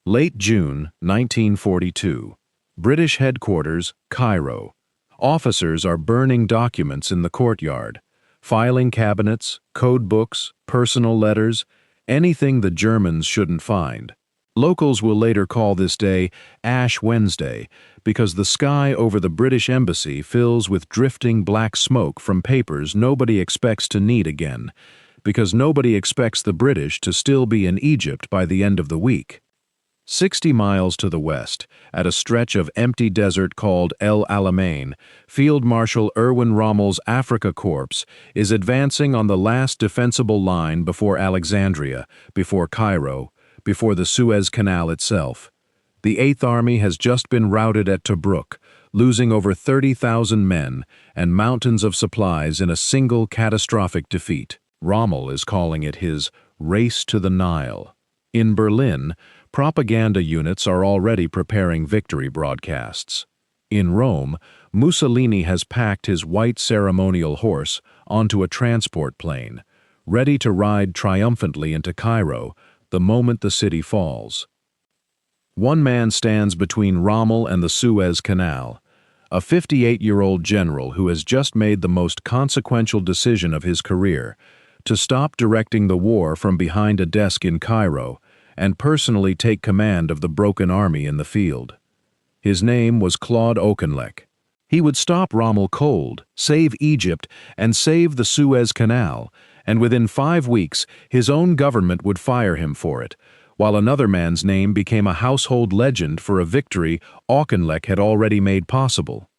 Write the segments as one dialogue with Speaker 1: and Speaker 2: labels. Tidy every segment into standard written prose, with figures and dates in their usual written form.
Speaker 1: Late June 1942. British headquarters, Cairo. Officers are burning documents in the courtyard, filing cabinets, code books, personal letters, anything the Germans shouldn't find. Locals will later call this day Ash Wednesday because the sky over the British embassy fills with drifting black smoke from papers nobody expects to need again, because nobody expects the British to still be in Egypt by the end of the week. 60 miles to the west, at a stretch of empty desert called El Alamein, Field Marshal Erwin Rommel's Afrika Korps is advancing on the last defensible line before Alexandria, before Cairo, before the Suez Canal itself. The Eighth Army has just been routed at Tobruk, losing over 30,000 men and mountains of supplies in a single catastrophic defeat. Rommel is calling it his race to the Nile. In Berlin, propaganda units are already preparing victory broadcasts. In Rome, Mussolini has packed his white ceremonial horse onto a transport plane, ready to ride triumphantly into Cairo the moment the city falls. One man stands between Rommel and the Suez Canal, a 58-year-old general who has just made the most consequential decision of his career, to stop directing the war from behind a desk in Cairo and personally take command of the broken army in the field. His name was Claude Auchinleck. He would stop Rommel cold, save Egypt, and save the Suez Canal, and within 5 weeks his own government would fire him for it, while another man's name became a household legend for a victory Auchinleck had already made possible.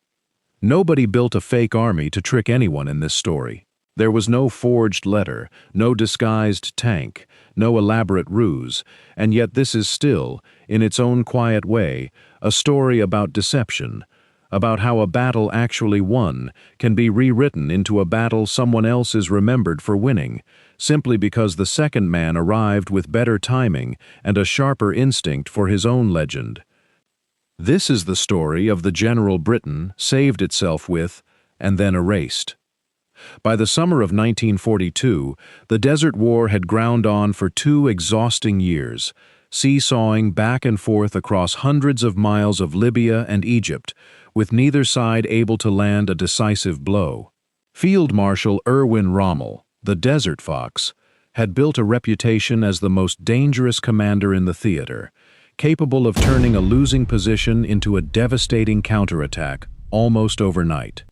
Speaker 1: Nobody built a fake army to trick anyone in this story. There was no forged letter, no disguised tank, no elaborate ruse, and yet this is still, in its own quiet way, a story about deception, about how a battle actually won can be rewritten into a battle someone else is remembered for winning, simply because the second man arrived with better timing and a sharper instinct for his own legend. This is the story of the general Britain saved itself with and then erased. By the summer of 1942, the Desert War had ground on for 2 exhausting years, seesawing back and forth across hundreds of miles of Libya and Egypt, with neither side able to land a decisive blow. Field Marshal Erwin Rommel, the Desert Fox, had built a reputation as the most dangerous commander in the theater, capable of turning a losing position into a devastating counterattack almost overnight.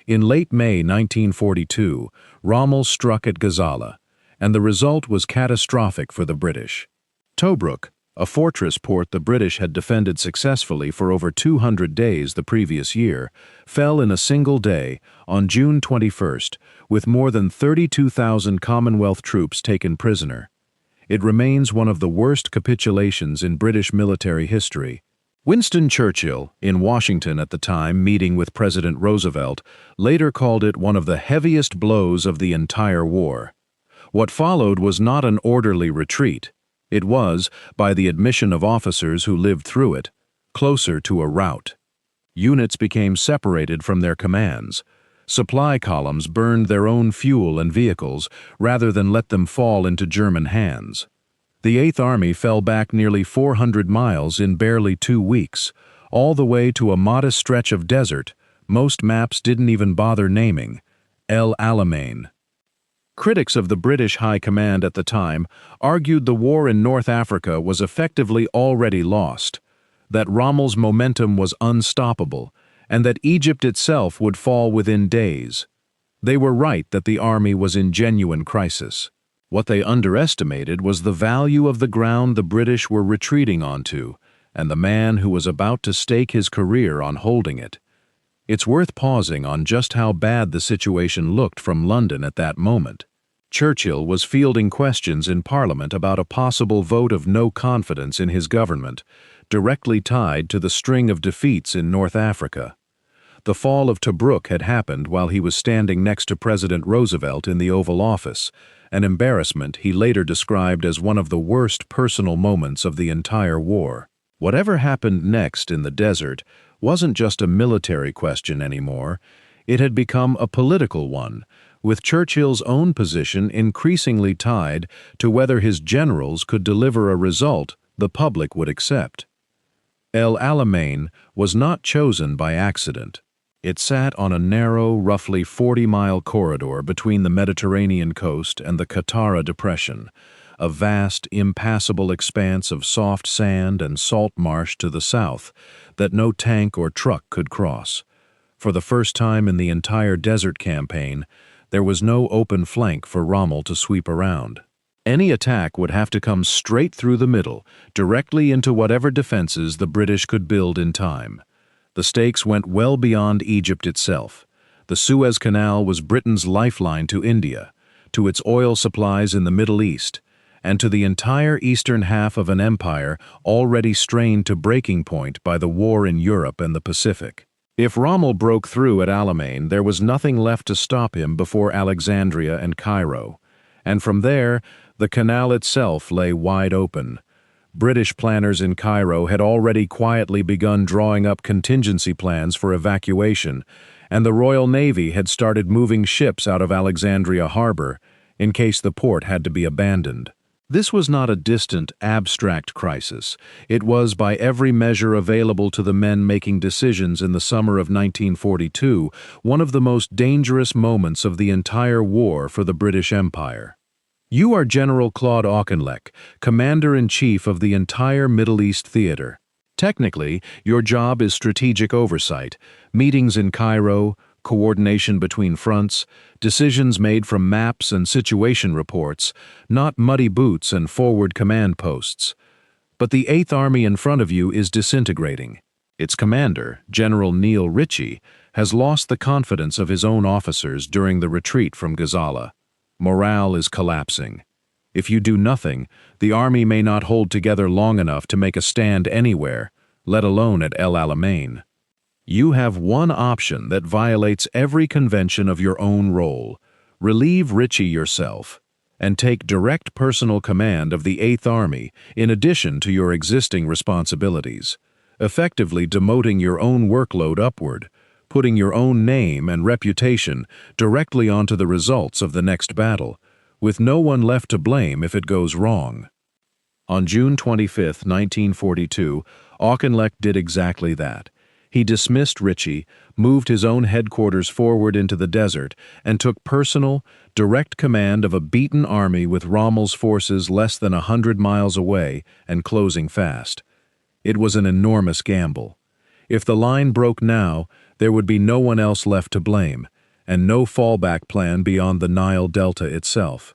Speaker 1: In late May 1942, Rommel struck at Gazala, and the result was catastrophic for the British. Tobruk, a fortress port the British had defended successfully for over 200 days the previous year, fell in a single day, on June 21st, with more than 32,000 Commonwealth troops taken prisoner. It remains one of the worst capitulations in British military history. Winston Churchill, in Washington at the time meeting with President Roosevelt, later called it one of the heaviest blows of the entire war. What followed was not an orderly retreat. It was, by the admission of officers who lived through it, closer to a rout. Units became separated from their commands. Supply columns burned their own fuel and vehicles rather than let them fall into German hands. The Eighth Army fell back nearly 400 miles in barely 2 weeks, all the way to a modest stretch of desert most maps didn't even bother naming, El Alamein. Critics of the British High Command at the time argued the war in North Africa was effectively already lost, that Rommel's momentum was unstoppable, and that Egypt itself would fall within days. They were right that the army was in genuine crisis. What they underestimated was the value of the ground the British were retreating onto, and the man who was about to stake his career on holding it. It's worth pausing on just how bad the situation looked from London at that moment. Churchill was fielding questions in Parliament about a possible vote of no confidence in his government, directly tied to the string of defeats in North Africa. The fall of Tobruk had happened while he was standing next to President Roosevelt in the Oval Office, an embarrassment he later described as one of the worst personal moments of the entire war. Whatever happened next in the desert wasn't just a military question anymore. It had become a political one, with Churchill's own position increasingly tied to whether his generals could deliver a result the public would accept. El Alamein was not chosen by accident. It sat on a narrow, roughly 40-mile corridor between the Mediterranean coast and the Qattara Depression, a vast, impassable expanse of soft sand and salt marsh to the south that no tank or truck could cross. For the first time in the entire desert campaign, there was no open flank for Rommel to sweep around. Any attack would have to come straight through the middle, directly into whatever defenses the British could build in time. The stakes went well beyond Egypt itself. The Suez Canal was Britain's lifeline to India, to its oil supplies in the Middle East, and to the entire eastern half of an empire already strained to breaking point by the war in Europe and the Pacific. If Rommel broke through at Alamein, there was nothing left to stop him before Alexandria and Cairo, and from there, the canal itself lay wide open. British planners in Cairo had already quietly begun drawing up contingency plans for evacuation, and the Royal Navy had started moving ships out of Alexandria harbor in case the port had to be abandoned. This was not a distant, abstract crisis. It was, by every measure available to the men making decisions in the summer of 1942, one of the most dangerous moments of the entire war for the British Empire. You are General Claude Auchinleck, Commander-in-Chief of the entire Middle East theater. Technically, your job is strategic oversight, meetings in Cairo, coordination between fronts, decisions made from maps and situation reports, not muddy boots and forward command posts. But the Eighth Army in front of you is disintegrating. Its commander, General Neil Ritchie, has lost the confidence of his own officers during the retreat from Gazala. Morale is collapsing. If you do nothing, the army may not hold together long enough to make a stand anywhere, let alone at El Alamein. You have one option that violates every convention of your own role. Relieve Ritchie yourself, and take direct personal command of the Eighth Army in addition to your existing responsibilities, effectively demoting your own workload upward, putting your own name and reputation directly onto the results of the next battle, with no one left to blame if it goes wrong. On June 25, 1942, Auchinleck did exactly that. He dismissed Ritchie, moved his own headquarters forward into the desert, and took personal, direct command of a beaten army with Rommel's forces less than 100 miles away and closing fast. It was an enormous gamble. If the line broke now, there would be no one else left to blame, and no fallback plan beyond the Nile Delta itself.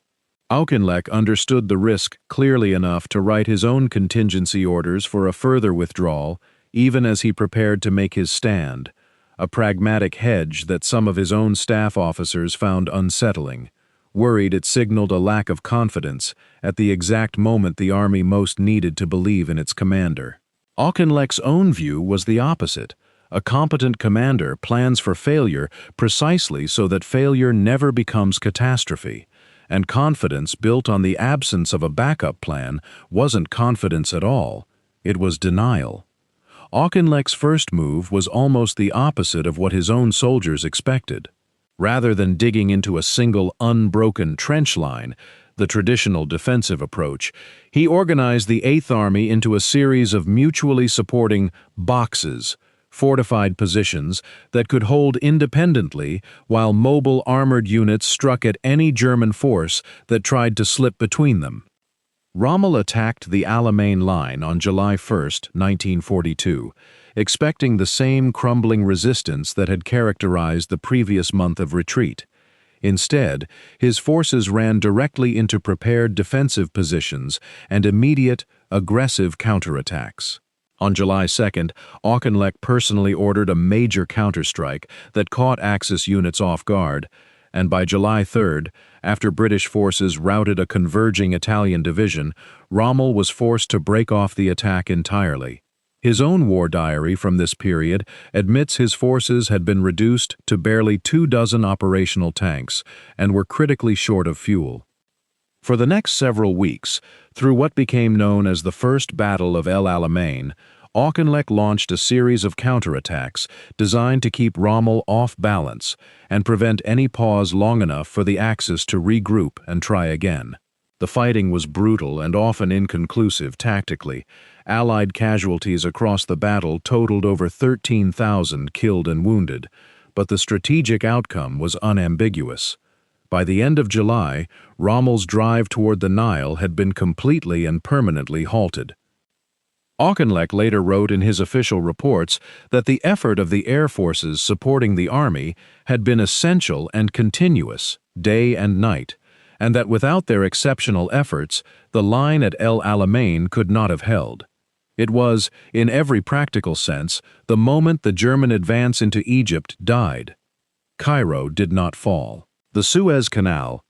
Speaker 1: Auchinleck understood the risk clearly enough to write his own contingency orders for a further withdrawal, even as he prepared to make his stand, a pragmatic hedge that some of his own staff officers found unsettling, worried it signaled a lack of confidence at the exact moment the army most needed to believe in its commander. Auchinleck's own view was the opposite. A competent commander plans for failure precisely so that failure never becomes catastrophe, and confidence built on the absence of a backup plan wasn't confidence at all, it was denial. Auchinleck's first move was almost the opposite of what his own soldiers expected. Rather than digging into a single unbroken trench line, the traditional defensive approach, he organized the Eighth Army into a series of mutually supporting boxes, fortified positions that could hold independently while mobile armored units struck at any German force that tried to slip between them. Rommel attacked the Alamein line on July 1, 1942, expecting the same crumbling resistance that had characterized the previous month of retreat. Instead, his forces ran directly into prepared defensive positions and immediate, aggressive counterattacks. On July 2nd, Auchinleck personally ordered a major counterstrike that caught Axis units off guard, and by July 3rd, after British forces routed a converging Italian division, Rommel was forced to break off the attack entirely. His own war diary from this period admits his forces had been reduced to barely 24 operational tanks and were critically short of fuel. For the next several weeks, through what became known as the First Battle of El Alamein, Auchinleck launched a series of counterattacks designed to keep Rommel off balance and prevent any pause long enough for the Axis to regroup and try again. The fighting was brutal and often inconclusive tactically. Allied casualties across the battle totaled over 13,000 killed and wounded, but the strategic outcome was unambiguous. By the end of July, Rommel's drive toward the Nile had been completely and permanently halted. Auchinleck later wrote in his official reports that the effort of the air forces supporting the army had been essential and continuous, day and night, and that without their exceptional efforts, the line at El Alamein could not have held. It was, in every practical sense, the moment the German advance into Egypt died. Cairo did not fall. The Suez Canal,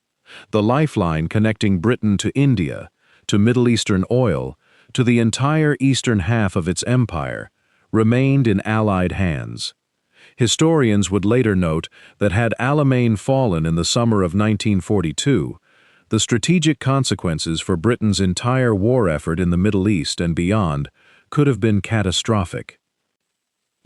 Speaker 1: the lifeline connecting Britain to India, to Middle Eastern oil, to the entire eastern half of its empire, remained in Allied hands. Historians would later note that had Alamein fallen in the summer of 1942, the strategic consequences for Britain's entire war effort in the Middle East and beyond could have been catastrophic.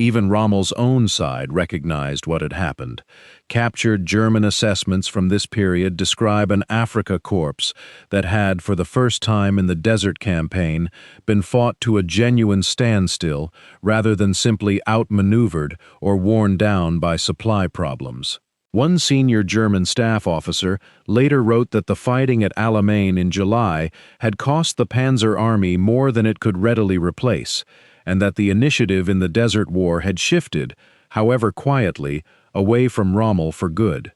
Speaker 1: Even Rommel's own side recognized what had happened. Captured German assessments from this period describe an Afrika Korps that had, for the first time in the Desert Campaign, been fought to a genuine standstill rather than simply outmaneuvered or worn down by supply problems. One senior German staff officer later wrote that the fighting at Alamein in July had cost the Panzer Army more than it could readily replace, and that the initiative in the Desert War had shifted, however quietly, away from Rommel for good.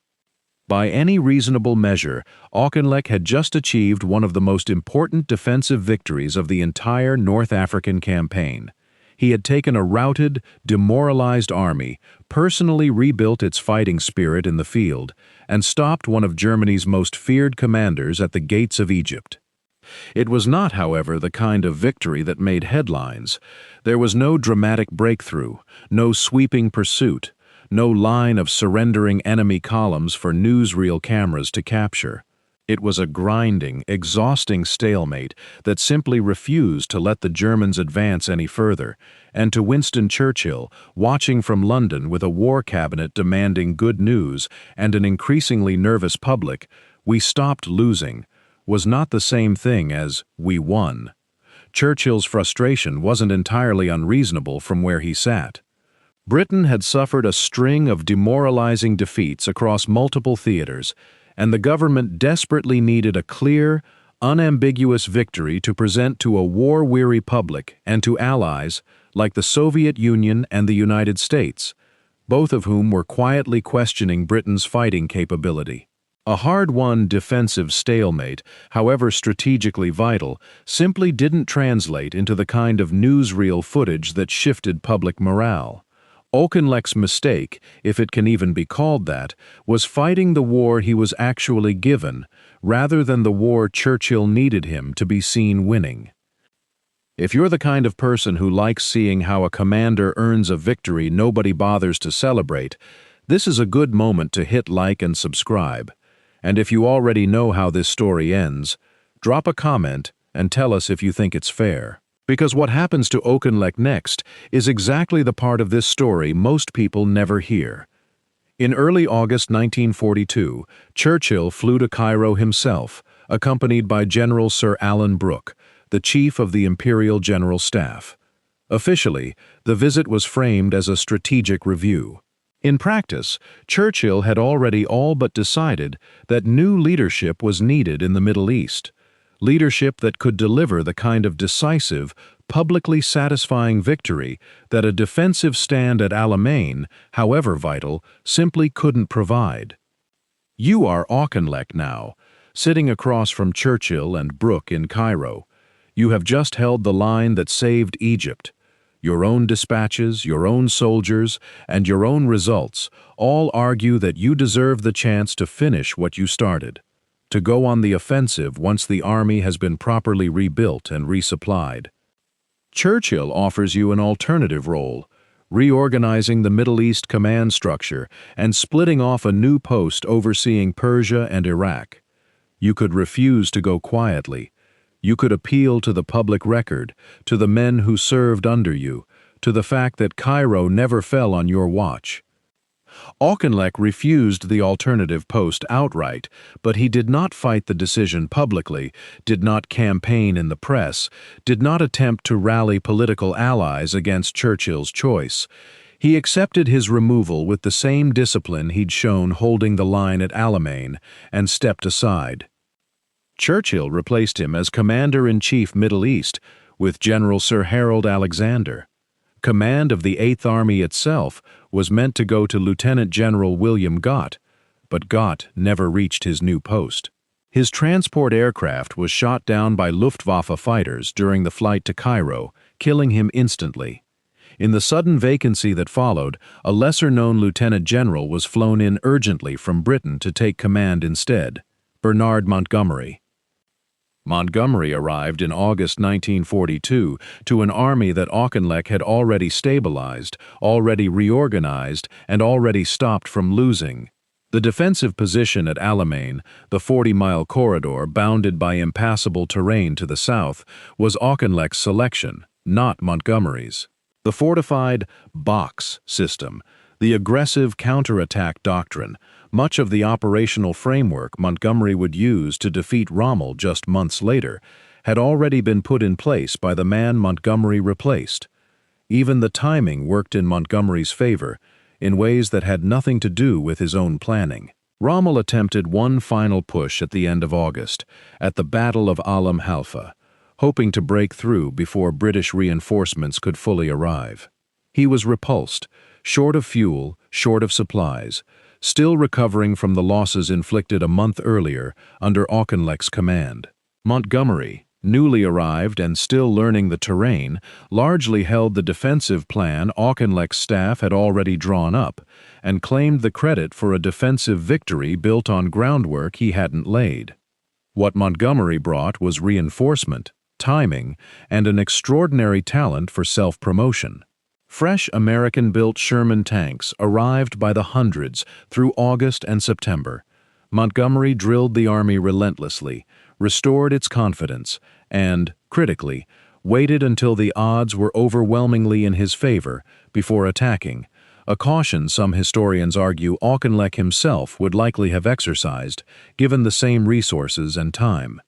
Speaker 1: By any reasonable measure, Auchinleck had just achieved one of the most important defensive victories of the entire North African campaign. He had taken a routed, demoralized army, personally rebuilt its fighting spirit in the field, and stopped one of Germany's most feared commanders at the gates of Egypt. It was not, however, the kind of victory that made headlines. There was no dramatic breakthrough, no sweeping pursuit, no line of surrendering enemy columns for newsreel cameras to capture. It was a grinding, exhausting stalemate that simply refused to let the Germans advance any further, and to Winston Churchill, watching from London with a war cabinet demanding good news and an increasingly nervous public, "We stopped losing," was not the same thing as "we won." Churchill's frustration wasn't entirely unreasonable from where he sat. Britain had suffered a string of demoralizing defeats across multiple theaters, and the government desperately needed a clear, unambiguous victory to present to a war-weary public and to allies like the Soviet Union and the United States, both of whom were quietly questioning Britain's fighting capability. A hard-won defensive stalemate, however strategically vital, simply didn't translate into the kind of newsreel footage that shifted public morale. Auchinleck's mistake, if it can even be called that, was fighting the war he was actually given, rather than the war Churchill needed him to be seen winning. If you're the kind of person who likes seeing how a commander earns a victory nobody bothers to celebrate, this is a good moment to hit like and subscribe. And if you already know how this story ends, drop a comment and tell us if you think it's fair. Because what happens to Auchinleck next is exactly the part of this story most people never hear. In early August 1942, Churchill flew to Cairo himself, accompanied by General Sir Alan Brooke, the chief of the Imperial General Staff. Officially, the visit was framed as a strategic review. In practice, Churchill had already all but decided that new leadership was needed in the Middle East, leadership that could deliver the kind of decisive, publicly satisfying victory that a defensive stand at Alamein, however vital, simply couldn't provide. You are Auchinleck now, sitting across from Churchill and Brooke in Cairo. You have just held the line that saved Egypt. Your own dispatches, your own soldiers, and your own results all argue that you deserve the chance to finish what you started, to go on the offensive once the army has been properly rebuilt and resupplied. Churchill offers you an alternative role, reorganizing the Middle East command structure and splitting off a new post overseeing Persia and Iraq. You could refuse to go quietly. You could appeal to the public record, to the men who served under you, to the fact that Cairo never fell on your watch. Auchinleck refused the alternative post outright, but he did not fight the decision publicly, did not campaign in the press, did not attempt to rally political allies against Churchill's choice. He accepted his removal with the same discipline he'd shown holding the line at Alamein, and stepped aside. Churchill replaced him as Commander-in-Chief Middle East with General Sir Harold Alexander. Command of the Eighth Army itself was meant to go to Lieutenant General William Gott, but Gott never reached his new post. His transport aircraft was shot down by Luftwaffe fighters during the flight to Cairo, killing him instantly. In the sudden vacancy that followed, a lesser-known lieutenant general was flown in urgently from Britain to take command instead, Bernard Montgomery. Montgomery arrived in August 1942 to an army that Auchinleck had already stabilized, already reorganized, and already stopped from losing. The defensive position at Alamein, the 40-mile corridor bounded by impassable terrain to the south, was Auchinleck's selection, not Montgomery's. The fortified box system, the aggressive counterattack doctrine, much of the operational framework Montgomery would use to defeat Rommel just months later, had already been put in place by the man Montgomery replaced. Even the timing worked in Montgomery's favor, in ways that had nothing to do with his own planning. Rommel attempted one final push at the end of August, at the Battle of Alamein, hoping to break through before British reinforcements could fully arrive. He was repulsed, short of fuel, short of supplies, still recovering from the losses inflicted a month earlier under Auchinleck's command. Montgomery, newly arrived and still learning the terrain, largely held the defensive plan Auchinleck's staff had already drawn up, and claimed the credit for a defensive victory built on groundwork he hadn't laid. What Montgomery brought was reinforcement, timing, and an extraordinary talent for self-promotion. Fresh American-built Sherman tanks arrived by the hundreds through August and September. Montgomery drilled the army relentlessly, restored its confidence, and, critically, waited until the odds were overwhelmingly in his favor before attacking, a caution some historians argue Auchinleck himself would likely have exercised, given the same resources and time.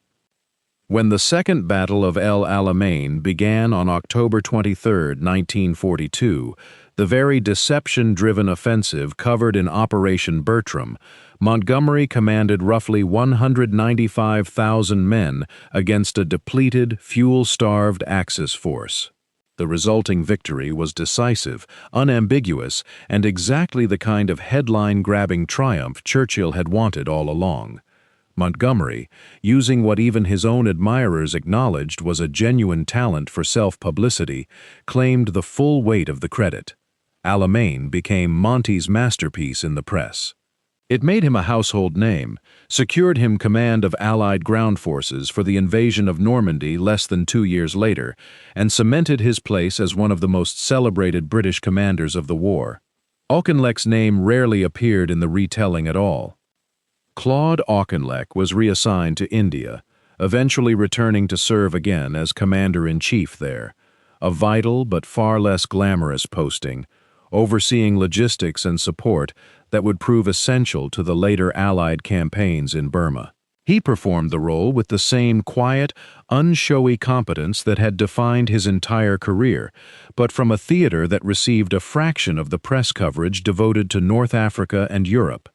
Speaker 1: When the Second Battle of El Alamein began on October 23, 1942, the very deception-driven offensive covered in Operation Bertram, Montgomery commanded roughly 195,000 men against a depleted, fuel-starved Axis force. The resulting victory was decisive, unambiguous, and exactly the kind of headline-grabbing triumph Churchill had wanted all along. Montgomery, using what even his own admirers acknowledged was a genuine talent for self-publicity, claimed the full weight of the credit. Alamein became Monty's masterpiece in the press. It made him a household name, secured him command of Allied ground forces for the invasion of Normandy less than 2 years later, and cemented his place as one of the most celebrated British commanders of the war. Auchinleck's name rarely appeared in the retelling at all. Claude Auchinleck was reassigned to India, eventually returning to serve again as commander-in-chief there, a vital but far less glamorous posting, overseeing logistics and support that would prove essential to the later Allied campaigns in Burma. He performed the role with the same quiet, unshowy competence that had defined his entire career, but from a theater that received a fraction of the press coverage devoted to North Africa and Europe.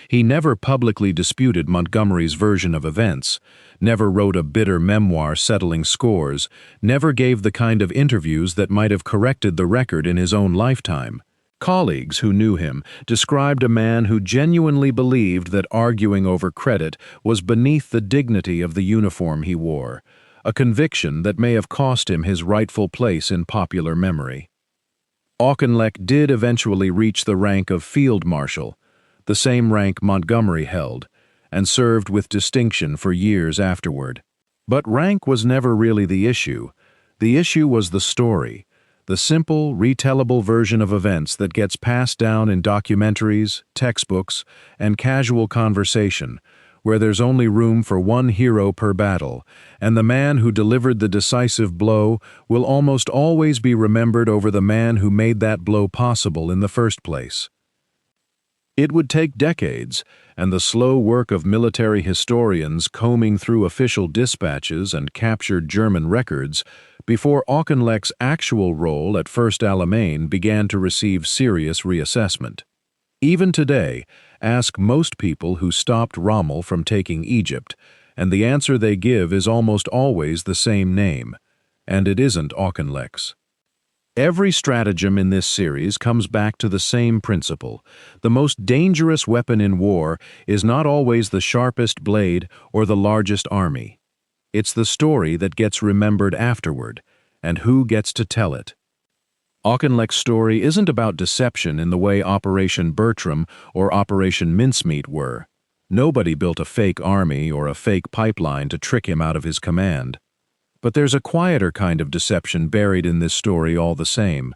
Speaker 1: He never publicly disputed Montgomery's version of events, never wrote a bitter memoir settling scores, never gave the kind of interviews that might have corrected the record in his own lifetime. Colleagues who knew him described a man who genuinely believed that arguing over credit was beneath the dignity of the uniform he wore, a conviction that may have cost him his rightful place in popular memory. Auchinleck did eventually reach the rank of Field Marshal, the same rank Montgomery held, and served with distinction for years afterward. But rank was never really the issue. The issue was the story, the simple, retellable version of events that gets passed down in documentaries, textbooks, and casual conversation, where there's only room for one hero per battle, and the man who delivered the decisive blow will almost always be remembered over the man who made that blow possible in the first place. It would take decades, and the slow work of military historians combing through official dispatches and captured German records before Auchinleck's actual role at First Alamein began to receive serious reassessment. Even today, ask most people who stopped Rommel from taking Egypt, and the answer they give is almost always the same name, and it isn't Auchinleck's. Every stratagem in this series comes back to the same principle. The most dangerous weapon in war is not always the sharpest blade or the largest army. It's the story that gets remembered afterward, and who gets to tell it. Auchinleck's story isn't about deception in the way Operation Bertram or Operation Mincemeat were. Nobody built a fake army or a fake pipeline to trick him out of his command. But there's a quieter kind of deception buried in this story all the same.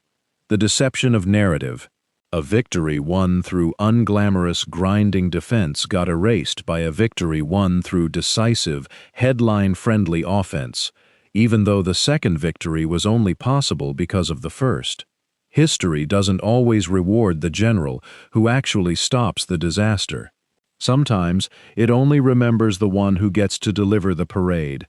Speaker 1: The deception of narrative. A victory won through unglamorous, grinding defense got erased by a victory won through decisive, headline-friendly offense, even though the second victory was only possible because of the first. History doesn't always reward the general who actually stops the disaster. Sometimes it only remembers the one who gets to deliver the parade.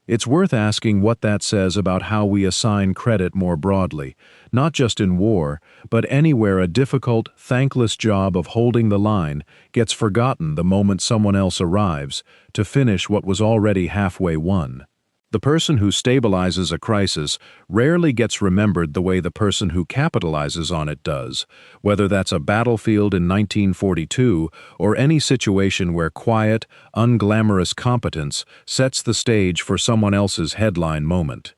Speaker 1: It's worth asking what that says about how we assign credit more broadly, not just in war, but anywhere a difficult, thankless job of holding the line gets forgotten the moment someone else arrives to finish what was already halfway won. The person who stabilizes a crisis rarely gets remembered the way the person who capitalizes on it does, whether that's a battlefield in 1942 or any situation where quiet, unglamorous competence sets the stage for someone else's headline moment.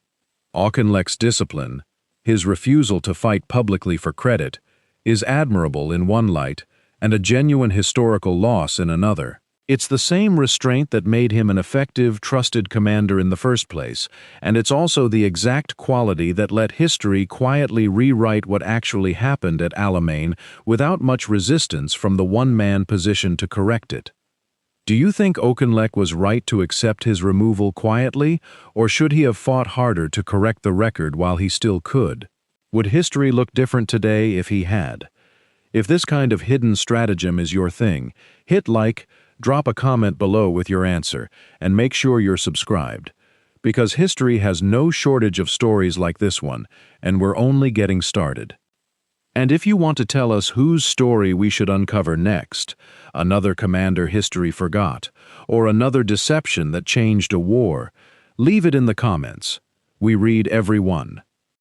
Speaker 1: Auchinleck's discipline, his refusal to fight publicly for credit, is admirable in one light and a genuine historical loss in another. It's the same restraint that made him an effective, trusted commander in the first place, and it's also the exact quality that let history quietly rewrite what actually happened at Alamein without much resistance from the one-man position to correct it. Do you think Auchinleck was right to accept his removal quietly, or should he have fought harder to correct the record while he still could? Would history look different today if he had? If this kind of hidden stratagem is your thing, hit like, drop a comment below with your answer, and make sure you're subscribed. Because history has no shortage of stories like this one, and we're only getting started. And if you want to tell us whose story we should uncover next, another commander history forgot, or another deception that changed a war, leave it in the comments. We read every one.